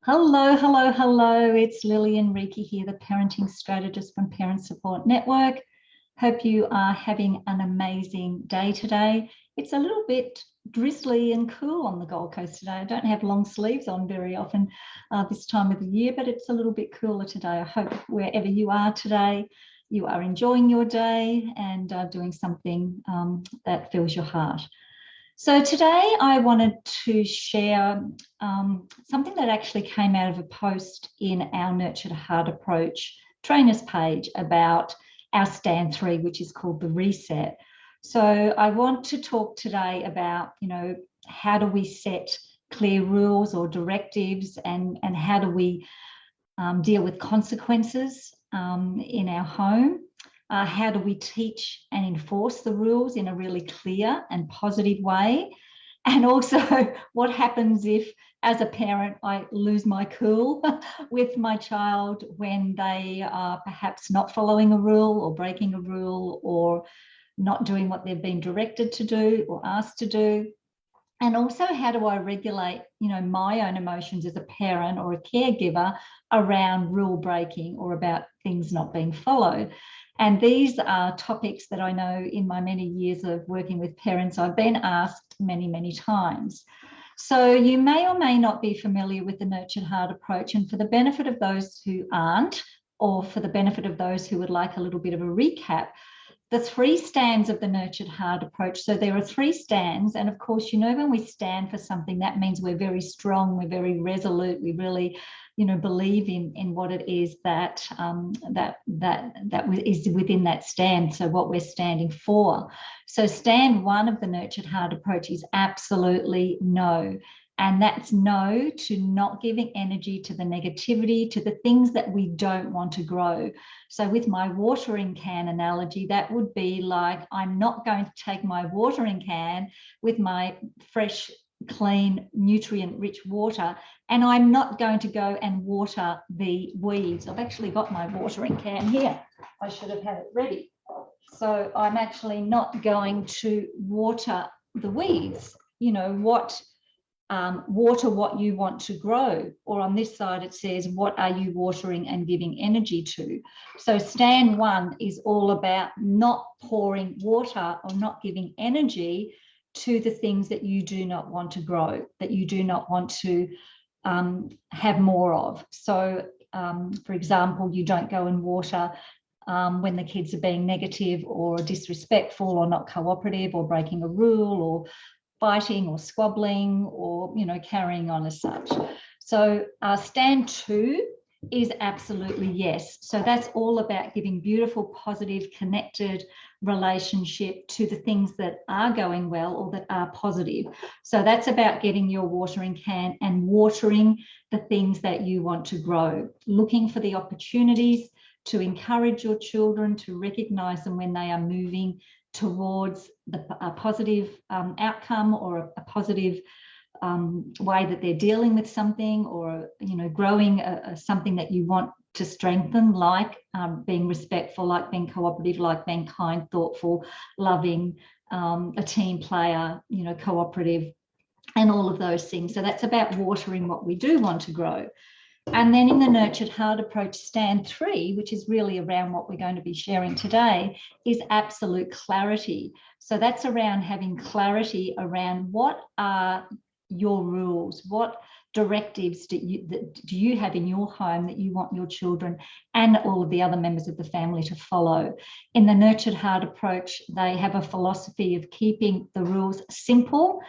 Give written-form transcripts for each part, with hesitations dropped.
Hello, hello, hello. It's Lillian Reiki here, the parenting strategist from Parent Support Network. Hope you are having an amazing day today. It's a little bit drizzly and cool on the Gold Coast today. I don't have long sleeves on very often this time of the year, but it's a little bit cooler today. I hope wherever you are today, you are enjoying your day and doing something that fills your heart. So today I wanted to share something that actually came out of a post in our Nurture to Heart approach trainers page about our stand 3, which is called the reset. So I want to talk today about, how do we set clear rules or directives, and how do we deal with consequences in our home. How do we teach and enforce the rules in a really clear and positive way? And also what happens if, as a parent, I lose my cool with my child when they are perhaps not following a rule or breaking a rule or not doing what they've been directed to do or asked to do? And also, how do I regulate, my own emotions as a parent or a caregiver around rule breaking or about things not being followed? And these are topics that I know in my many years of working with parents, I've been asked many, many times. So you may or may not be familiar with the Nurtured Heart approach. And for the benefit of those who aren't, or for the benefit of those who would like a little bit of a recap, the 3 stands of the Nurtured Heart approach. So there are 3 stands. And of course, when we stand for something, that means we're very strong, we're very resolute, we really, believe in what it is that is within that stand. So what we're standing for. So stand 1 of the Nurtured Heart approach is absolutely no. And that's no to not giving energy to the negativity, to the things that we don't want to grow. So with my watering can analogy, that would be like, I'm not going to take my watering can with my fresh, clean, nutrient-rich water, and I'm not going to go and water the weeds. I've actually got my watering can here. I should have had it ready. So I'm actually not going to water the weeds. Water what you want to grow. Or on this side, it says, what are you watering and giving energy to? So stand 1 is all about not pouring water or not giving energy to the things that you do not want to grow, that you do not want to have more of. So, for example, you don't go and water when the kids are being negative or disrespectful or not cooperative or breaking a rule or fighting or squabbling or, carrying on as such. So stand 2 is absolutely yes. So that's all about giving beautiful, positive, connected relationship to the things that are going well or that are positive. So that's about getting your watering can and watering the things that you want to grow, looking for the opportunities to encourage your children, to recognize them when they are moving towards a positive outcome or a positive way that they're dealing with something, or growing something that you want to strengthen, like being respectful, like being cooperative, like being kind, thoughtful, loving, a team player, cooperative, and all of those things. So that's about watering what we do want to grow. And then in the Nurtured Heart approach, stand 3, which is really around what we're going to be sharing today, is absolute clarity. So that's around having clarity around what are your rules, what directives do you have in your home that you want your children and all of the other members of the family to follow. In the Nurtured Heart approach, they have a philosophy of keeping the rules simple,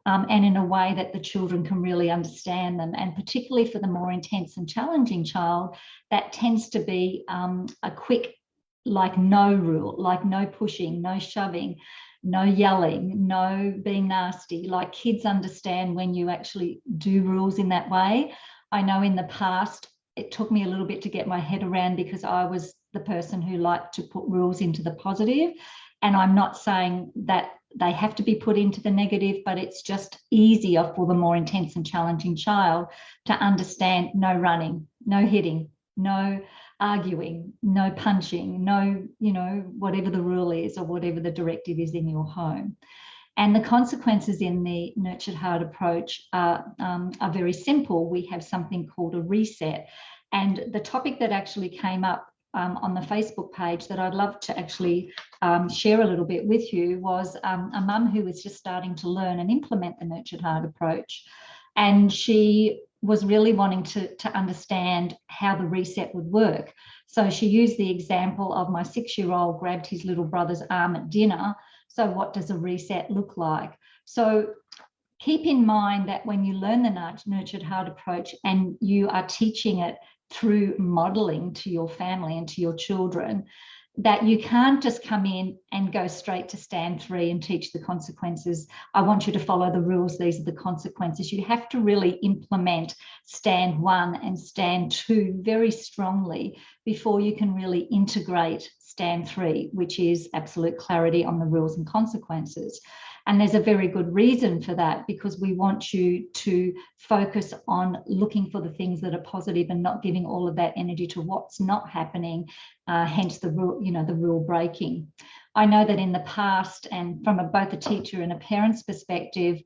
and in a way that the children can really understand them. And particularly for the more intense and challenging child, that tends to be a quick, like no rule, like no pushing, no shoving, no yelling, no being nasty. Like kids understand when you actually do rules in that way. I know in the past, it took me a little bit to get my head around because I was the person who liked to put rules into the positive. And I'm not saying that they have to be put into the negative, but it's just easier for the more intense and challenging child to understand no running, no hitting, no arguing, no punching, no, whatever the rule is or whatever the directive is in your home. And the consequences in the nurtured heart approach are very simple. We have something called a reset. And the topic that actually came up on the Facebook page that I'd love to actually share a little bit with you was a mum who was just starting to learn and implement the nurtured heart approach. And she was really wanting to understand how the reset would work. So she used the example of my 6-year-old grabbed his little brother's arm at dinner. So what does a reset look like? So keep in mind that when you learn the nurtured heart approach and you are teaching it through modeling to your family and to your children, that you can't just come in and go straight to stand 3 and teach the consequences. I want you to follow the rules. These are the consequences. You have to really implement stand 1 and stand 2 very strongly before you can really integrate stand 3, which is absolute clarity on the rules and consequences. And there's a very good reason for that, because we want you to focus on looking for the things that are positive and not giving all of that energy to what's not happening, hence the rule, the rule breaking. I know that in the past, and from both a teacher and a parent's perspective,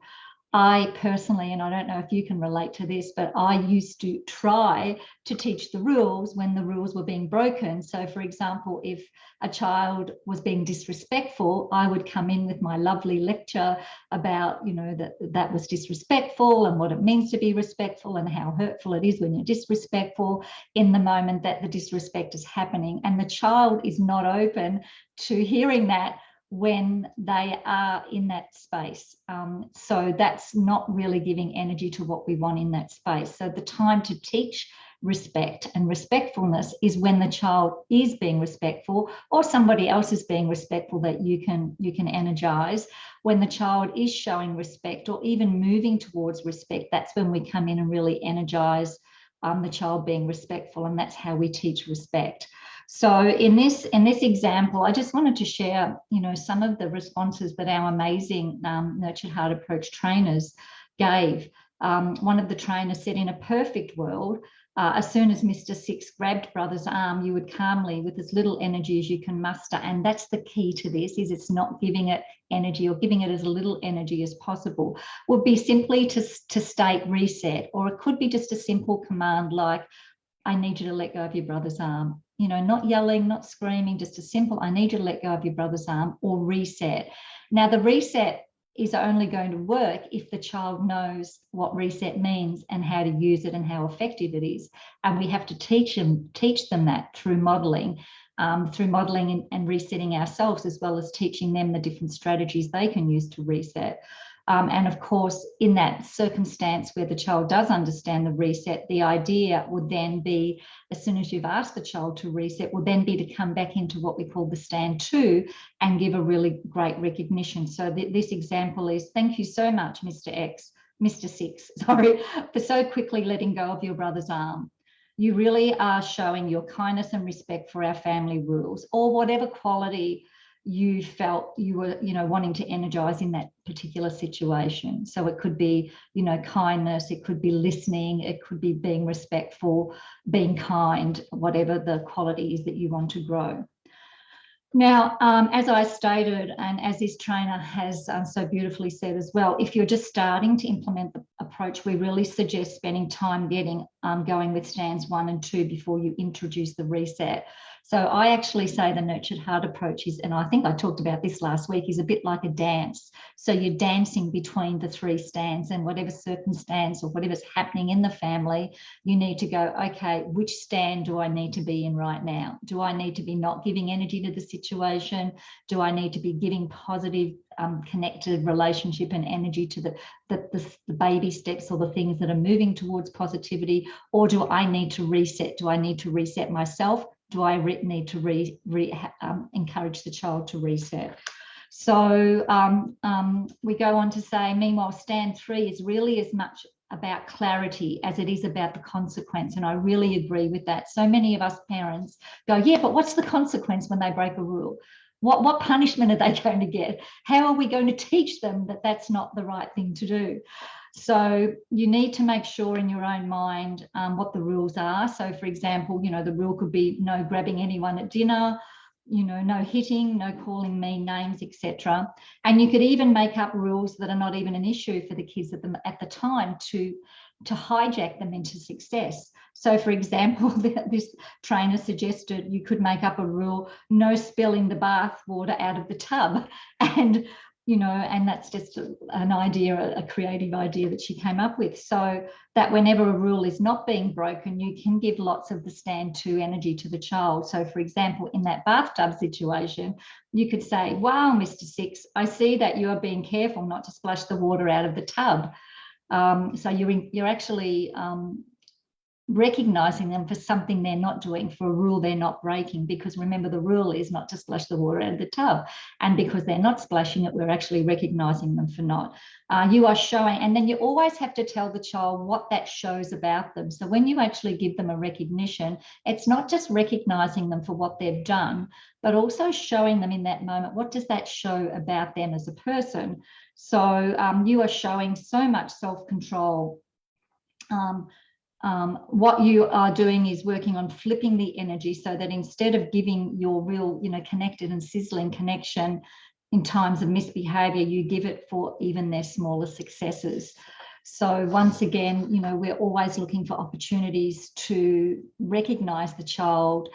I personally, and I don't know if you can relate to this, but I used to try to teach the rules when the rules were being broken. So, for example, if a child was being disrespectful, I would come in with my lovely lecture about, that was disrespectful and what it means to be respectful and how hurtful it is when you're disrespectful in the moment that the disrespect is happening. And the child is not open to hearing that when they are in that space. So that's not really giving energy to what we want in that space. So the time to teach respect and respectfulness is when the child is being respectful, or somebody else is being respectful that you can energize. When the child is showing respect or even moving towards respect, that's when we come in and really energize the child being respectful, and that's how we teach respect. So in this example, I just wanted to share, some of the responses that our amazing Nurtured Heart Approach trainers gave. One of the trainers said, in a perfect world, as soon as Mr. 6 grabbed brother's arm, you would calmly, with as little energy as you can muster, and that's the key to this, is it's not giving it energy or giving it as little energy as possible, would be simply to state reset, or it could be just a simple command like, I need you to let go of your brother's arm. Not yelling, not screaming, just a simple, I need you to let go of your brother's arm, or reset. Now, the reset is only going to work if the child knows what reset means and how to use it and how effective it is. And we have to teach them that through modeling and resetting ourselves, as well as teaching them the different strategies they can use to reset. And of course, in that circumstance where the child does understand the reset, the idea would then be, as soon as you've asked the child to reset, would then be to come back into what we call the stand 2 and give a really great recognition. So this example is, thank you so much, Mr. 6, for so quickly letting go of your brother's arm. You really are showing your kindness and respect for our family rules, or whatever quality you felt you were, wanting to energize in that particular situation. So it could be, kindness, it could be listening, it could be being respectful, being kind, whatever the quality is that you want to grow. Now, as I stated, and as this trainer has so beautifully said as well, if you're just starting to implement the approach, we really suggest spending time going with stands 1 and 2 before you introduce the reset. So I actually say the Nurtured Heart approach is, and I think I talked about this last week, is a bit like a dance. So you're dancing between the 3 stands, and whatever circumstance or whatever's happening in the family, you need to go, okay, which stand do I need to be in right now? Do I need to be not giving energy to the situation? Do I need to be giving positive, connected relationship and energy to the baby steps or the things that are moving towards positivity? Or do I need to reset? Do I need to reset myself? Do I need to encourage the child to reset? So we go on to say, meanwhile, stand 3 is really as much about clarity as it is about the consequence. And I really agree with that. So many of us parents go, yeah, but what's the consequence when they break a rule? What punishment are they going to get? How are we going to teach them that that's not the right thing to do? So you need to make sure in your own mind what the rules are. So, for example, the rule could be no grabbing anyone at dinner. no hitting, no calling mean names, etc. And you could even make up rules that are not even an issue for the kids at the time to hijack them into success. So, for example, this trainer suggested you could make up a rule: no spilling the bath water out of the tub. And and that's just an idea, a creative idea that she came up with, so that whenever a rule is not being broken, you can give lots of the stand to energy to the child. So, for example, in that bathtub situation, you could say, wow, Mr. Six, I see that you are being careful not to splash the water out of the tub. So you're actually recognizing them for something they're not doing, for a rule they're not breaking, because remember, the rule is not to splash the water out of the tub, and because they're not splashing it, we're actually recognizing them for not. You are showing, and then you always have to tell the child what that shows about them. So when you actually give them a recognition, it's not just recognizing them for what they've done, but also showing them in that moment, what does that show about them as a person. So you are showing so much self-control. What you are doing is working on flipping the energy, so that instead of giving your real, connected and sizzling connection in times of misbehavior, you give it for even their smaller successes. So once again, we're always looking for opportunities to recognize the child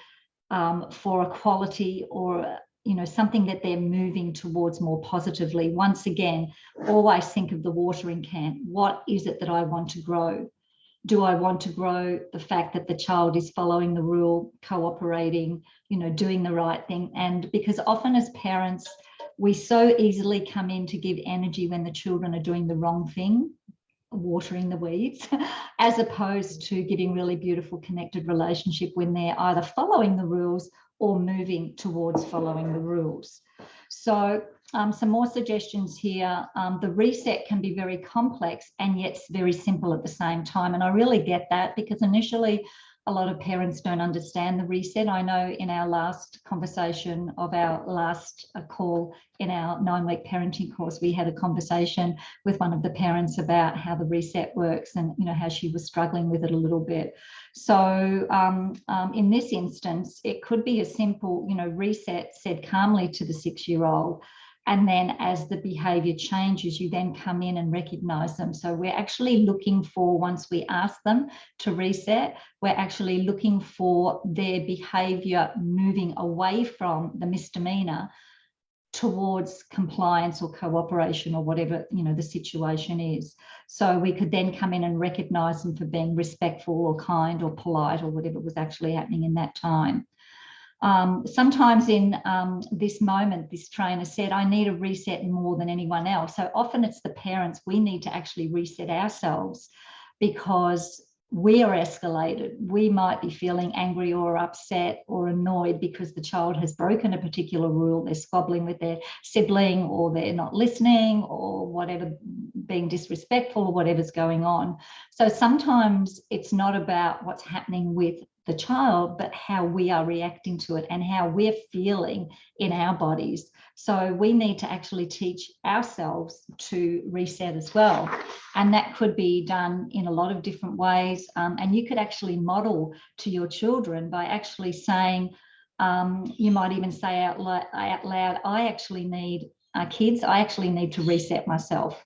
for a quality or something that they're moving towards more positively. Once again, always think of the watering can. What is it that I want to grow? Do I want to grow the fact that the child is following the rule, cooperating, doing the right thing? And because often as parents, we so easily come in to give energy when the children are doing the wrong thing, watering the weeds, as opposed to giving really beautiful connected relationship when they're either following the rules or moving towards following the rules. So some more suggestions here. The reset can be very complex and yet very simple at the same time. And I really get that, because initially a lot of parents don't understand the reset. I know in our last conversation of our last call in our 9-week parenting course, we had a conversation with one of the parents about how the reset works and how she was struggling with it a little bit. So in this instance, it could be a simple reset said calmly to the 6-year-old. And then as the behavior changes, you then come in and recognize them. So we're actually looking for, once we ask them to reset, we're actually looking for their behavior moving away from the misdemeanor towards compliance or cooperation or whatever the situation is. So we could then come in and recognize them for being respectful or kind or polite or whatever was actually happening in that time. Sometimes in this moment, this trainer said, I need a reset more than anyone else. So often it's the parents, we need to actually reset ourselves, because we are escalated. We might be feeling angry or upset or annoyed because the child has broken a particular rule. They're squabbling with their sibling, or they're not listening, or whatever, being disrespectful, or whatever's going on. So sometimes it's not about what's happening with the child, but how we are reacting to it and how we're feeling in our bodies. So we need to actually teach ourselves to reset as well. And that could be done in a lot of different ways. And you could actually model to your children by actually saying, you might even say out loud, I actually need, kids, I actually need to reset myself.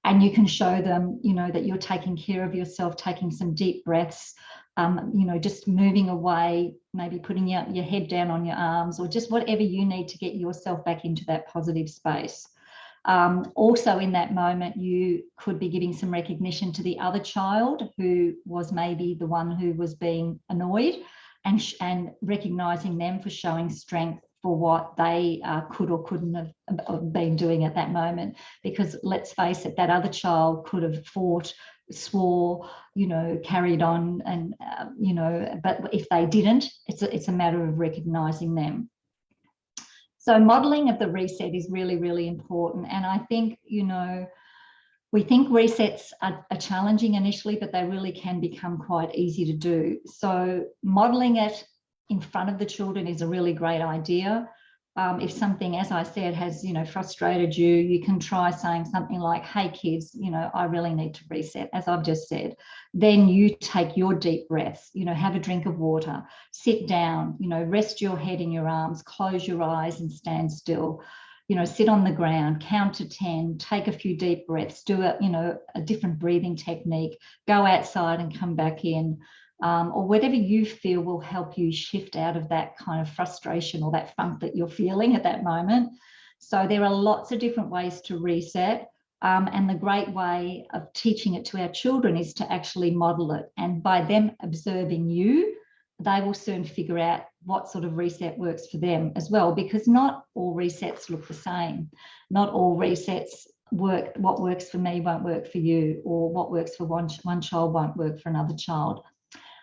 And you can show them, that you're taking care of yourself, taking some deep breaths, just moving away, maybe putting your head down on your arms, or just whatever you need to get yourself back into that positive space. Also in that moment, you could be giving some recognition to the other child who was maybe the one who was being annoyed, and recognizing them for showing strength for what they could or couldn't have been doing at that moment. Because let's face it, that other child could have fought, swore, carried on, and but if they didn't, it's a matter of recognizing them. So modeling of the reset is really, really important. And I think, we think resets are challenging initially, but they really can become quite easy to do. So modeling it in front of the children is a really great idea. if something, as I said, has, frustrated you, you can try saying something like, hey kids, I really need to reset, as I've just said. Then you take your deep breaths, have a drink of water, sit down, rest your head in your arms, close your eyes and stand still. Sit on the ground, count to 10, take a few deep breaths, do a different breathing technique, go outside and come back in. Or whatever you feel will help you shift out of that kind of frustration or that funk that you're feeling at that moment. So there are lots of different ways to reset. And the great way of teaching it to our children is to actually model it. And by them observing you, they will soon figure out what sort of reset works for them as well, because not all resets look the same. Not all resets work. What works for me won't work for you, or what works for one child won't work for another child.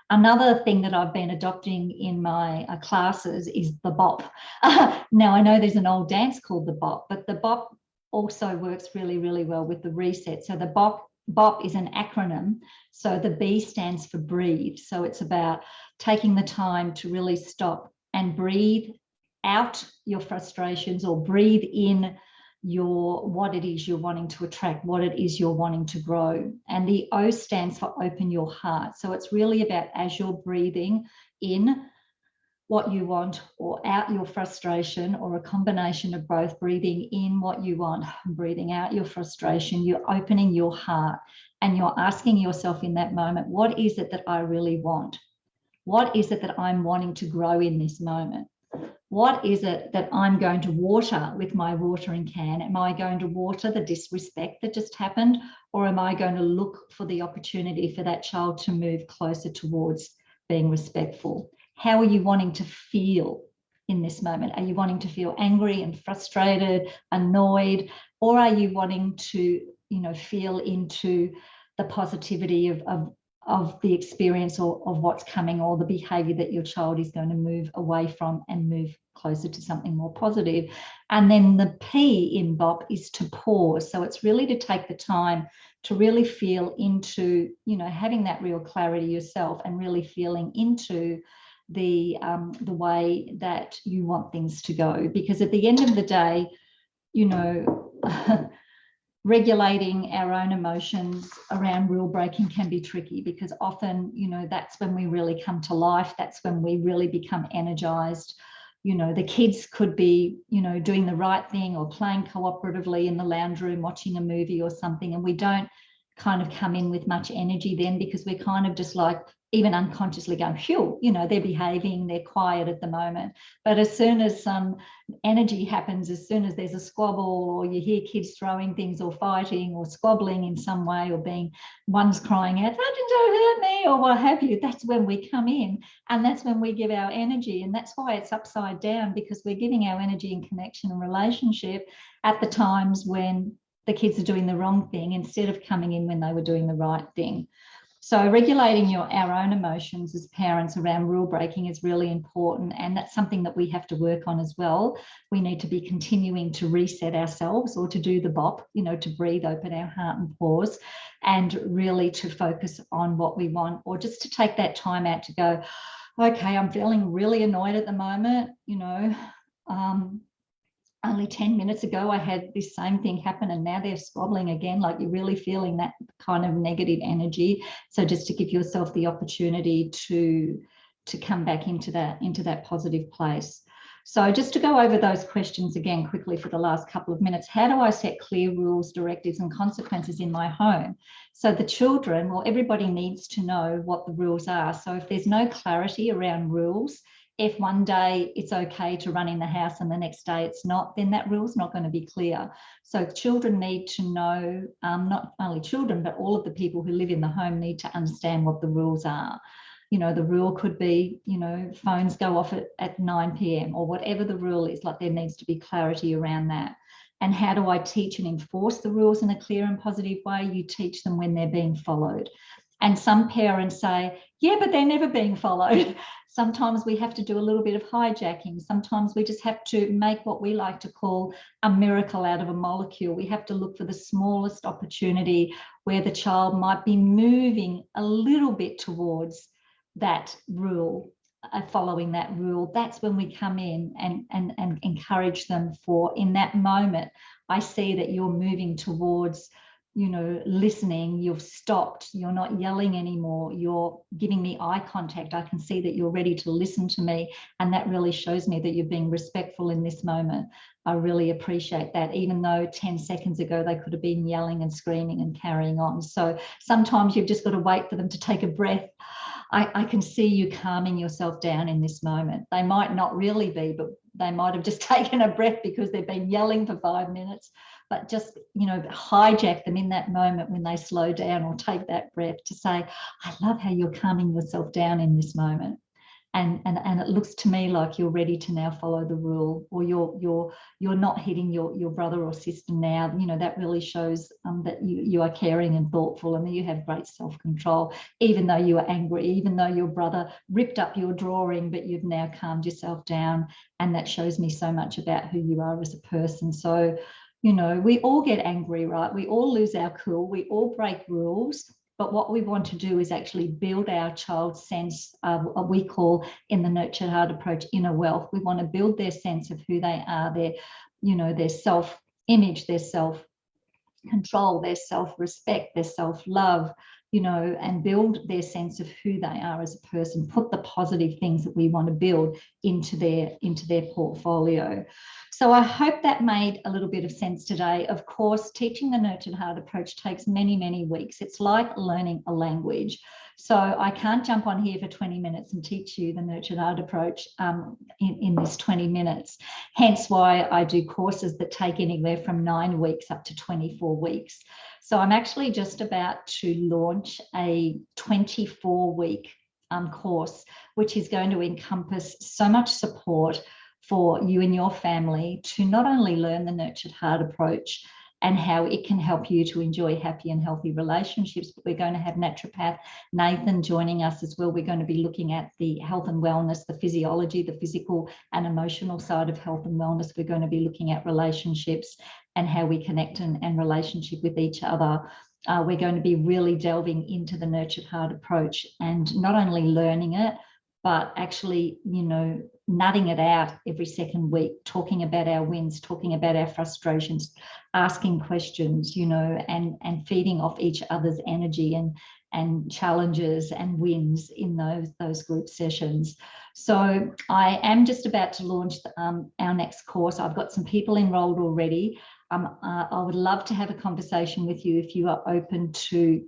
Another thing that I've been adopting in my classes is the bop. Now, I know there's an old dance called the bop, but the bop also works really, really well with the reset. So the bop is an acronym. So the B stands for breathe. So it's about taking the time to really stop and breathe out your frustrations, or breathe in what it is you're wanting to attract, what it is you're wanting to grow. And the O stands for open your heart. So it's really about, as you're breathing in what you want or out your frustration, or a combination of both, breathing in what you want, breathing out your frustration, you're opening your heart and you're asking yourself in that moment, what is it that I really want? What is it that I'm wanting to grow in this moment? What is it that I'm going to water with my watering can? Am I going to water the disrespect that just happened? Or am I going to look for the opportunity for that child to move closer towards being respectful? How are you wanting to feel in this moment? Are you wanting to feel angry and frustrated, annoyed? Or are you wanting to, feel into the positivity of the experience, or of what's coming, or the behavior that your child is going to move away from and move closer to something more positive? And then the P in BOP is to pause. So it's really to take the time to really feel into, having that real clarity yourself, and really feeling into the way that you want things to go. Because at the end of the day, regulating our own emotions around rule breaking can be tricky, because often, that's when we really come to life. That's when we really become energized. The kids could be, doing the right thing, or playing cooperatively in the lounge room, watching a movie or something. And we don't kind of come in with much energy then, because we're kind of just like, even unconsciously going, phew, they're behaving, they're quiet at the moment. But as soon as some energy happens, as soon as there's a squabble, or you hear kids throwing things, or fighting, or squabbling in some way, or one's crying out, don't hurt me, or what have you, that's when we come in, and that's when we give our energy. And that's why it's upside down, because we're giving our energy and connection and relationship at the times when the kids are doing the wrong thing, instead of coming in when they were doing the right thing. So regulating our own emotions as parents around rule breaking is really important, and that's something that we have to work on as well. We need to be continuing to reset ourselves, or to do the BOP, to breathe, open our heart and pause, and really to focus on what we want, or just to take that time out to go, okay, I'm feeling really annoyed at the moment, only 10 minutes ago I had this same thing happen, and now they're squabbling again. Like, you're really feeling that kind of negative energy. So just to give yourself the opportunity to come back into that positive place. So just to go over those questions again quickly for the last couple of minutes. How do I set clear rules, directives and consequences in my home? So the children, well, everybody needs to know what the rules are. So if there's no clarity around rules, if one day it's okay to run in the house and the next day it's not, then that rule's not going to be clear. So children need to know, not only children, but all of the people who live in the home need to understand what the rules are. The rule could be, phones go off at 9 p.m. or whatever the rule is. Like, there needs to be clarity around that. And how do I teach and enforce the rules in a clear and positive way? You teach them when they're being followed. And some parents say, yeah, but they're never being followed. Sometimes we have to do a little bit of hijacking. Sometimes we just have to make what we like to call a miracle out of a molecule. We have to look for the smallest opportunity where the child might be moving a little bit towards that rule, following that rule, that's when we come in and encourage them. For in that moment, I see that you're moving towards, you know, listening, you've stopped, you're not yelling anymore, you're giving me eye contact. I can see that you're ready to listen to me. And that really shows me that you're being respectful in this moment. I really appreciate that, even though 10 seconds ago they could have been yelling and screaming and carrying on. So sometimes you've just got to wait for them to take a breath. I can see you calming yourself down in this moment. They might not really be, but they might have just taken a breath because they've been yelling for 5 minutes. But just, you know, hijack them in that moment when they slow down or take that breath to say, I love how you're calming yourself down in this moment. And it looks to me like you're ready to now follow the rule, or you're not hitting your brother or sister now. You know, that really shows that you are caring and thoughtful, and that you have great self-control, even though you are angry, even though your brother ripped up your drawing, but you've now calmed yourself down. And that shows me so much about who you are as a person. So, you know, we all get angry, right? We all lose our cool, we all break rules. But what we want to do is actually build our child's sense of what we call in the Nurtured Heart approach inner wealth. We want to build their sense of who they are, their, you know, their self-image, their self-control, their self-respect, their self-love, you know, and build their sense of who they are as a person. Put the positive things that we want to build into their portfolio. So I hope that made a little bit of sense today. Of course, teaching the Nurtured Heart approach takes many, many weeks. It's like learning a language. So I can't jump on here for 20 minutes and teach you the Nurtured Heart approach in this 20 minutes. Hence why I do courses that take anywhere from 9 weeks up to 24 weeks. So I'm actually just about to launch a 24-week course, which is going to encompass so much support for you and your family to not only learn the Nurtured Heart approach and how it can help you to enjoy happy and healthy relationships, but we're going to have naturopath Nathan joining us as well. We're going to be looking at the health and wellness, the physiology, the physical and emotional side of health and wellness. We're going to be looking at relationships and how we connect and relationship with each other. We're going to be really delving into the Nurtured Heart approach and not only learning it, but actually, you know, nutting it out every second week, talking about our wins, talking about our frustrations, asking questions, you know, and feeding off each other's energy and challenges and wins in those group sessions. So I am just about to launch our next course. I've got some people enrolled already. I would love to have a conversation with you if you are open to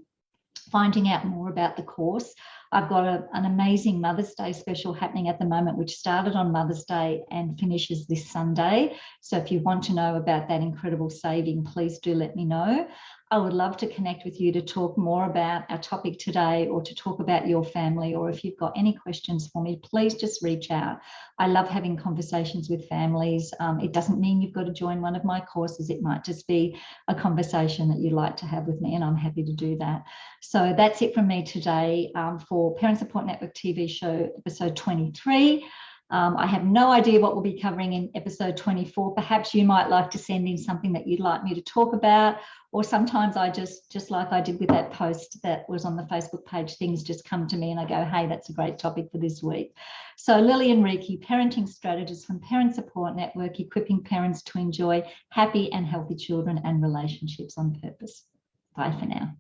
finding out more about the course. I've got an amazing Mother's Day special happening at the moment, which started on Mother's Day and finishes this Sunday. So if you want to know about that incredible saving, please do let me know. I would love to connect with you to talk more about our topic today, or to talk about your family, or if you've got any questions for me, please just reach out. I love having conversations with families. It doesn't mean you've got to join one of my courses. It might just be a conversation that you'd like to have with me, and I'm happy to do that. So that's it from me today for Parent Support Network TV show episode 23. I have no idea what we'll be covering in episode 24. Perhaps you might like to send in something that you'd like me to talk about, or sometimes I just like I did with that post that was on the Facebook page, things just come to me and I go, hey, that's a great topic for this week. So Lillian Reiki, parenting strategist from Parent Support Network, equipping parents to enjoy happy and healthy children and relationships on purpose. Bye for now.